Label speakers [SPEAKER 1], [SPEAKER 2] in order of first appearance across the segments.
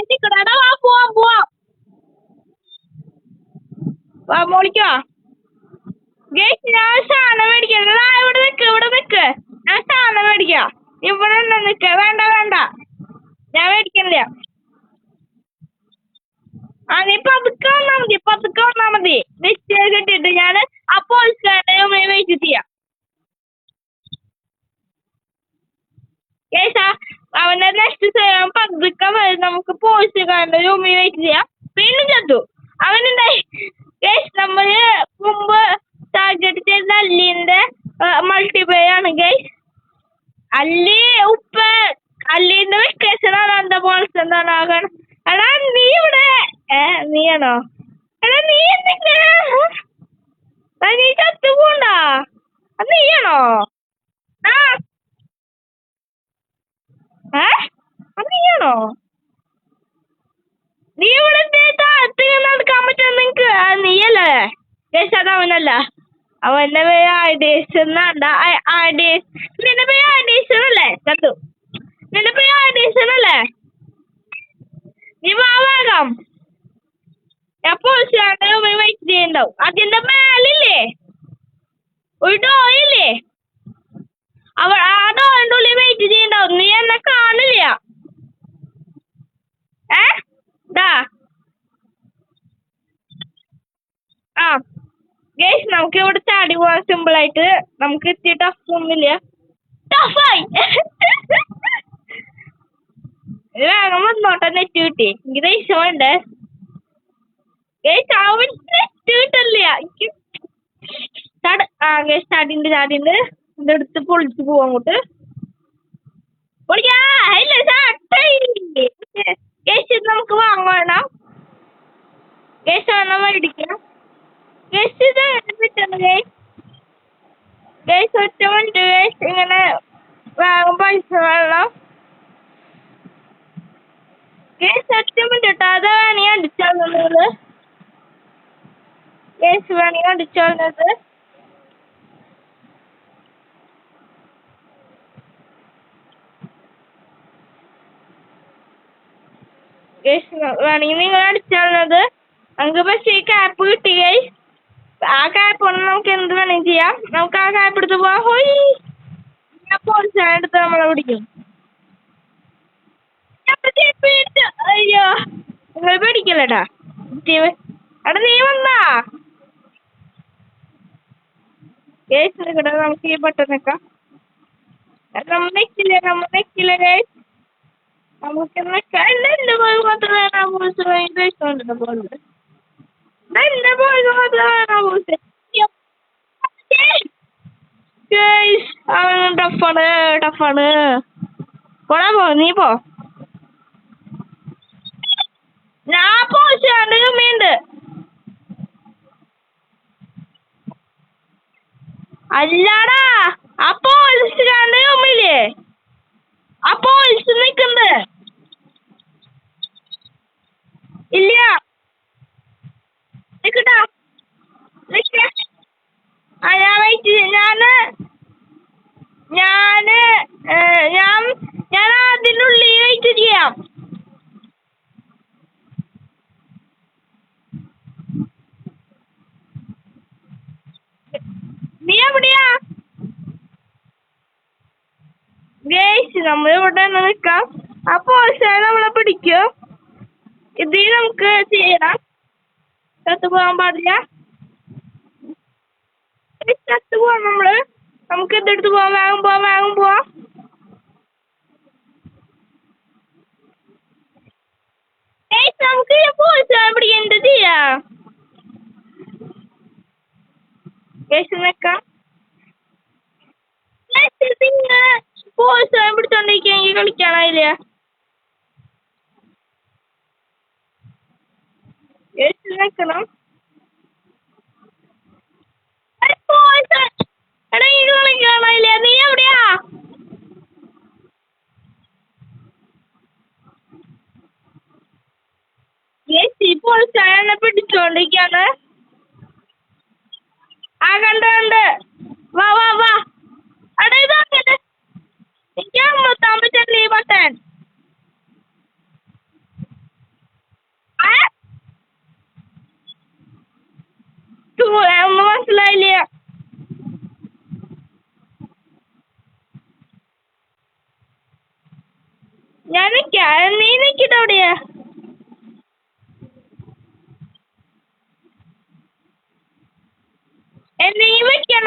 [SPEAKER 1] നിക്കടാ വാ പോവാം പോവാം വാ മോളിക്കോ ഗേസ് ഞാൻ സാധനം മേടിക്കാം ഇവിടെ നിക്ക് ഞാൻ സാധനം മേടിക്കാം ഇവിടെ തന്നെ നിക്ക വേണ്ട ഞാൻ മേടിക്കണില്ല ആ നീ പതുക്കെ വന്നാ മതി നിശ്ചയം കിട്ടിയിട്ട് ഞാൻ അപ്പോൾ വെയിറ്റ് ചെയ്യാം കേസാ അവന്റെ നെക്സ്റ്റ് പതുക്കെ വരും നമുക്ക് പോലീസുകാരന്റെ റൂമിൽ വെയിറ്റ് ചെയ്യാം വീണ്ടും ചത്തു അവനുണ്ടായി കേസ് നമ്മള് മുമ്പ് ടാർഗറ്റ് ചെയ്ത അല്ലിന്റെ മൾട്ടിപ്ലെയർ ആണ് കേസ് അല്ലി അല്ലിന്റെ വെക്കേഷൻ ആണ് എന്താ പോലീസ് എന്താണ് ആകണം എടാ നീ ഇവിടെ നീയാണോ എടാ നീ എന്തെങ്കിലും നീ ചത്തു പോണ്ടാ അത് നീയാണോ അത് നീയാണോ നീ ഇവിടെ നടക്കാൻ പറ്റുമോ നിങ്ങക്ക് നീയല്ലേ കേസ് അത് അവനല്ല അവന്റെ പേര് ആയിഡേഷൻ നിന്റെ പേര് ആയിഡേഷൻ അല്ലേ ചത്തു നിന്റെ പേര് ആയിഡേഷൻ അല്ലേ നീ വേഗം എപ്പോ വെയിറ്റ് ചെയ്യണ്ടാവും അതിന്റെ മേലില്ലേ ഒരു ഡോയില്ലേ ആ ഡോറിന്റെ ഉള്ളിൽ വെയിറ്റ് ചെയ്യണ്ടാവും നീ എന്നെ കാണില്ല ആ ഗേസ് നമുക്ക് ഇവിടെ ചാടി പോവാൻ സിമ്പിളായിട്ട് നമുക്ക് എത്തിയ ടഫ് ഒന്നുമില്ല ടഫായി വേഗം വന്നോട്ടെ നെറ്റ് കിട്ടി എനിക്ക് ദേഷ്യം വേണ്ടേ ഗേസ് അവൻ നെറ്റ് കിട്ടില്ല എനിക്ക് ഗേസ് ചാടിണ്ട് ഇതെടുത്ത് പൊളിച്ചു പോവാ അങ്ങോട്ട് ഗേസ് ഇത് നമുക്ക് വാങ്ങണം ഗേസ് വേണം മേടിക്കാം ഗേസ് ഇത് കിട്ടുന്നു ഗേസ് ഒറ്റ മിനിറ്റ് ഗേസ് ഇങ്ങനെ വേഗം പൈസ വേണം ഗേസ് ഒറ്റ മിനിറ്റ് ഇട്ടോ അത് വേണമെങ്കിൽ അടിച്ചോളുന്നത് ഗേസ് വേണമെങ്കിൽ അടിച്ചോളുന്നത് ഗേസ് വേണമെങ്കിൽ നിങ്ങൾ അടിച്ചോളുന്നത് നമുക്ക് പക്ഷേ ഈ ക്യാപ്പ് കിട്ടി ഗേസ് ആ ക്യാപ്പ് കൊണ്ട് നമുക്ക് എന്ത് വേണമെങ്കിൽ ചെയ്യാം നമുക്ക് ആ ക്യാപ്പ് എടുത്ത് പോവാം ഹോയ് ഞാൻ പോലീസുകാരെ എടുത്ത് നമ്മളെ പിടിക്കും അയ്യോ നിങ്ങൾ പേടിക്കല്ലേട്ടാ എടാ നീ വന്നാ കേസ് നിൽക്കട്ടെ നമുക്ക് ഈ ബട്ടൺ നിൽക്കാം നമ്മൾ നെക്കില്ല കേസ് നമുക്ക് എന്റെ പോയി മാത്രമേ പോലീസ് കഴിച്ചോണ്ടിരുന്ന പോലെ എന്റെ പോയി മാത്രമേ അവൻ ടഫാണ് പോടാ നീ പോ ഞാൻ പോലീസുകാരൻ്റെ ചുമയുണ്ട് അല്ലാടാ ആ പോലീസുകാരൻ്റെ ചുമയില്ലേ ആ പോലീസ് നിൽക്കുന്നത് ഇല്ല നിൽക്കട്ടാ ഞാൻ വെയിറ്റ് ഞാൻ അതിനുള്ളിൽ വെയിറ്റ് ചെയ്യാം നീ എവിടെയാ ഗേസ് നമ്മളിവിടെ തന്നെ നിൽക്കാം ആ പോലീസുകാരെ നമ്മളെ പിടിക്കും ഇതിൽ നമുക്ക് ചെയ്യണം ചത്തു പോകാൻ പാടില്ല ചത്തു പോവാം നമുക്ക് ഇതെടുത്ത് പോവാം വേഗം പോവാം നമുക്ക് പോലീസുകാരെ പിടിക്കാൻ എന്ത് ചെയ്യാം ഗേസ് നിൽക്കാം പോലീസുകാരെ പിടിച്ചോണ്ടിരിക്കുകയെങ്കിൽ കളിക്കാനായില്ല ഗേസ് നിൽക്കണം എടാ ഇത് കളിക്കാനായില്ല നീ എവിടെയാ ഗേസ് ഈ പോലീസുകാരെ പിടിച്ചോണ്ടിരിക്കാണ് ആ കണ്ട് വാ എടാ ഇതങ്ങനെ എനിക്ക് അമ്പത്താൻ പറ്റില്ല ഈ ബട്ടൺ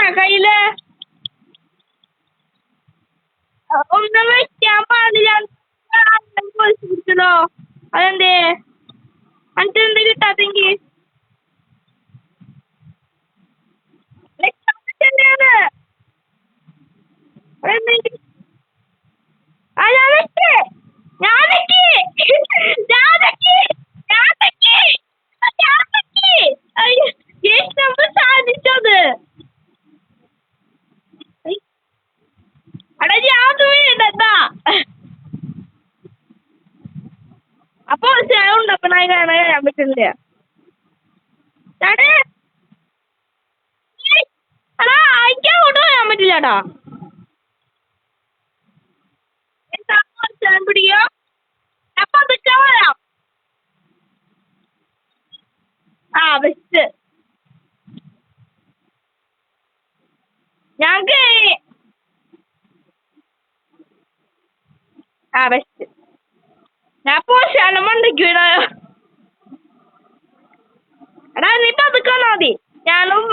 [SPEAKER 1] ഉണ്ടാ കയ്യില് ഒന്നും വെക്കാൻ പാടില്ല. കുടിച്ചതോ അതെന്തേ എന്നിട്ട് എന്ത് കിട്ടാത്തെങ്കി സാധിച്ചത് അടാ ഞാൻ വീടണ്ടാ അപ്പൊ ഉണ്ടപ്പനായി കാണാൻ പറ്റില്ല. അടാ അയക്കാൻ കൊണ്ട് പറയാൻ പറ്റില്ലടാ. പിടിക്കോ അപ്പൊ അതൊക്കെ വരാം. ആ ബെസ്റ്റ് ഞങ്ങക്ക് ആ ബെസ്റ്റ് ഞാൻ പോഷാലം മണ്ടയ്ക്ക് വീണായോ. എടാ നീ പതുക്കെ വന്നാ മതി. ഞാനും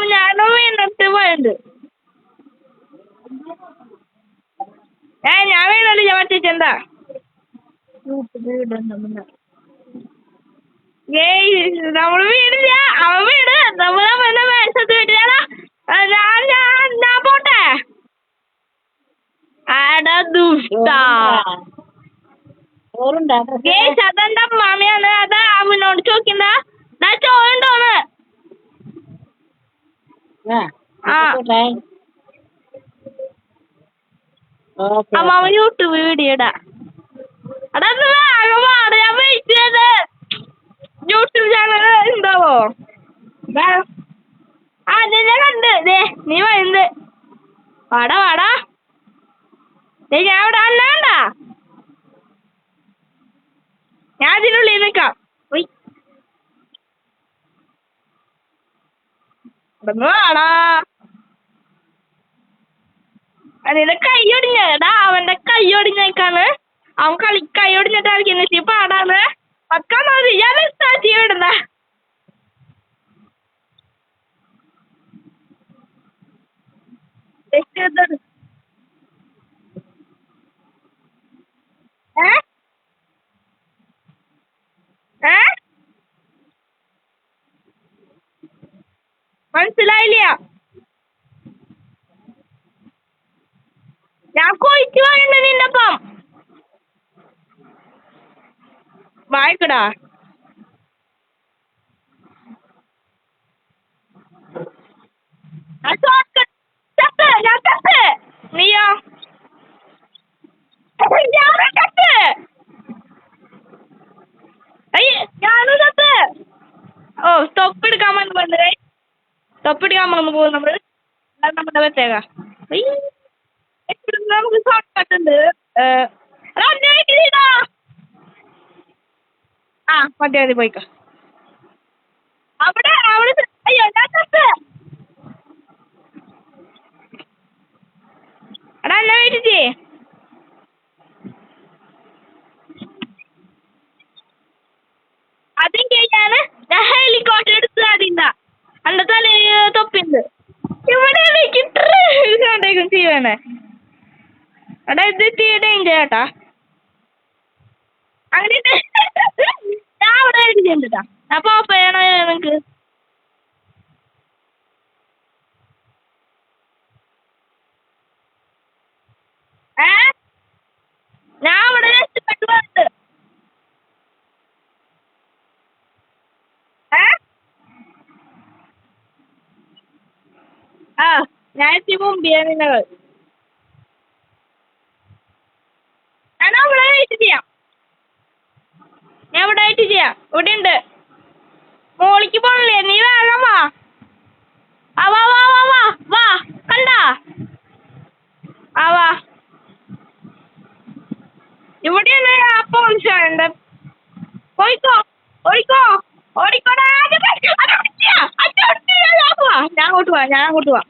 [SPEAKER 1] വീണിട്ട് പോയത്. ഞാൻ വീണല്ലോ മറ്റേച്ചെന്താ നമ്മള് വീടില്ല. അവൻ വീട് നമ്മൾ അവന്റെ മേശത്ത് വീട്ടിലാ. ഞാൻ പോട്ടെ. ആടാ ദുഷ്ടാ അതെന്റെ അമ്മാമയാണ്. അത് അവനോട് ചോദിക്കണ്ട. ചോറുണ്ടോന്ന് അമ്മാമ യൂട്യൂബ് വീഡിയോ ഇടാ. അടാ വേഗം പാട്. ഞാൻ വെയിറ്റ് ചെയ്ത് യൂട്യൂബ് ചാനൽ ഉണ്ടാവോ. നിന്നെ കണ്ട് നീ വരുന്നത്. വാടാ ഞാൻ ഇവിടെ അല്ലാണ്ടാ. ഞാൻ അതിനുള്ളിൽ നിക്കാം. വാടാ അതിന്റെ കൈ ഒടിഞ്ഞടാ. അവന്റെ കൈ ഒടിഞ്ഞേക്കാണ്. അവൻ കൈ ഒടിഞ്ഞിട്ട് കളിക്കുന്ന പാടാണ്. പക്കാൻ മതി. ഞാൻ സ്റ്റാർട്ട് വിടണ്ട. മനസ്സിലായില്ല. ഞാൻ കൊയിച്ചു പോയിണ്ട് നിന്റെ ഒപ്പം. വായിക്കടാ നീയോ ഞാനും ചത്ത്. ഓ തൊപ്പെടുക്കാൻ വന്നേ. തൊപ്പിടിക്കാൻ വന്നു പോകും നമ്മള്. നമ്മുടെ പ്രത്യേക നമുക്ക് ഷോർട്ട് കട്ട് ഉണ്ട്. മതി പോയിക്കോ. അവിടെ അയ്യോ ഞാൻ ചത്ത്. എടാ എന്നെ വീട്ടിച്ചേ. അതെങ്കിൽ ഞാൻ ഹെലികോപ്റ്റർ എടുത്ത് അതിന്ന അന്റെ തല തൊപ്പിണ്ട് ഇവിടെ വെച്ചിട്ടേക്കും ചെയ്യണേ. എടാ ഇത് ഡേഞ്ചർ കേട്ടാ. അങ്ങനെ ഞാൻ അവിടെ ചെയ്യണ്ടാ. അപ്പൊ ചെയ്യണോ നിങ്ങക്ക്. ഞാൻ അവിടെ രക്ഷപ്പെട്ടു വന്നിട്ട്. ഞാൻ എത്തി മുമ്പിയാ നിന്നകൾ. ഞാൻ അവിടെ വെയിറ്റ് ചെയ്യാം. ഞാൻ ഇവിടെ വെയിറ്റ് ചെയ്യാം. ഇവിടെ ഉണ്ട്. മോളിക്ക് പോണില്ലേ. നീ വേഗം വാ. വാ വാ വാ വാ വാ കണ്ടാ. വാ ഇവിടെയല്ലേ അപ്പൊ പോയിക്കോ ഓടിക്കോ ഓടിക്കോടാ. ഞാൻ അങ്ങോട്ട് പോവാ.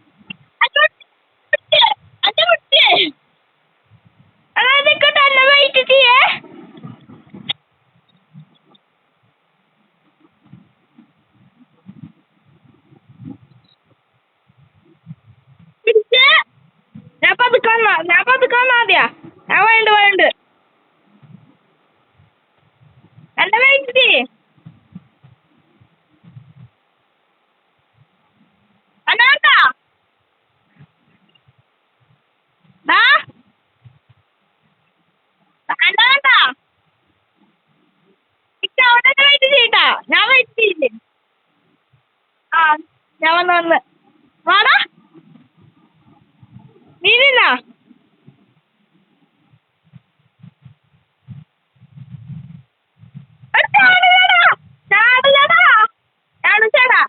[SPEAKER 1] നിക്കട്ടെ എന്നെ വെയിറ്റ് ചെയ്യേ. വെയിറ്റ് അനാട്ടാ അനാട്ടാ അവിടെ വെയിറ്റ് ചെയ്യട്ടാ ഞാൻ വെയിറ്റ് ചെയ്യില്ലേ ആ ഞാൻ വന്ന് വാടാ നീ നിന്നാ ചാടില്ലടാ ചാടാ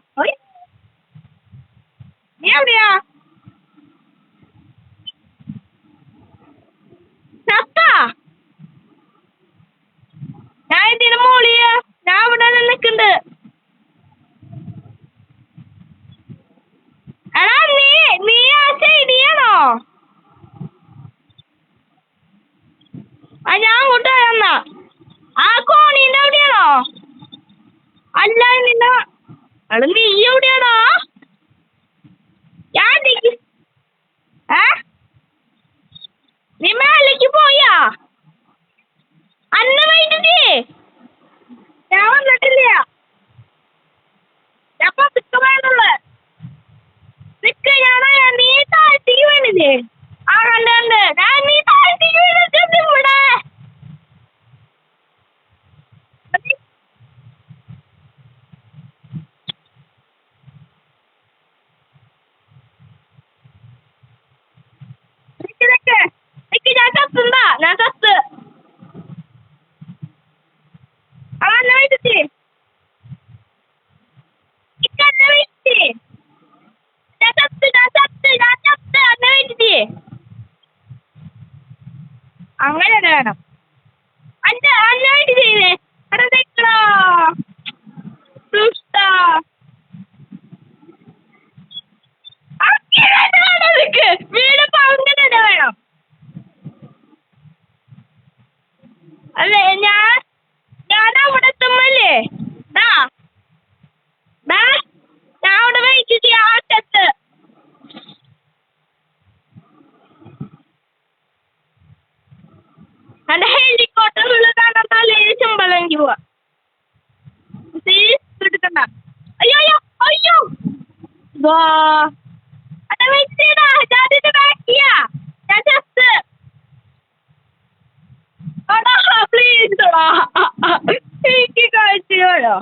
[SPEAKER 1] നീ എവിടെയാ ചത്താ ഞാൻ ഇതിന് മോളിയ ഞാൻ ഇവിടെ നിൽക്കുന്നുണ്ട് എടാ നീ ആ ശരിയാണോ ആ ഞാൻ അങ്ങോട്ട് വന്നാ ആ കോണീന്റെ എവിടെയാണോ അല്ല നിന്റെ എടാ നീ എവിടെയാണോ ഞാൻ നീ മേലേക്ക് പോയാ അന്ന വൈകിട്ട് ഞാൻ വന്നിട്ടില്ല ഞാൻ പതുക്കെ വേണുള്ള നിക്ക് ഞാനാ നീ താഴ്ത്തിക്ക് വേണില്ലേ ആ കണ്ട് ഞാൻ നീ താഴ്ത്തിക്ക് വീണിട്ട് ഇവിടെ നിക്ക് ഞാൻ ചത്തുണ്ടാ ഞാൻ ചത്ത് അന്ന വൈകിട്ട് അന്ന വൈകിട്ട് ഞാൻ ചത്ത് അന്ന വൈകിട്ട് അങ്ങനെ വേണം അന്ന വൈകിട്ട് ചെയ്തേ അവിടെ നിക്കണോ വീടപ്പോ അങ്ങനെ വേണം അല്ലേ ഞാൻ അവിടെ എത്തുമ്പല്ലേ ഞാൻ അവിടെ വെയിറ്റ് ആ അറ്റത്ത് എന്റെ ഹെലികോപ്റ്റർ കാണാൻ തലയിൽ ചെമ്പളങ്കി പോവാ എടുക്കണ്ട അയ്യോ അയ്യോ അയ്യോ അതെ വെയിറ്റ് ചെയ്താ ഞാനിത് ബാക്കിയാ ഞാൻ ചത്ത് പ്ലീസ് എനിക്ക് കഴിച്ചോ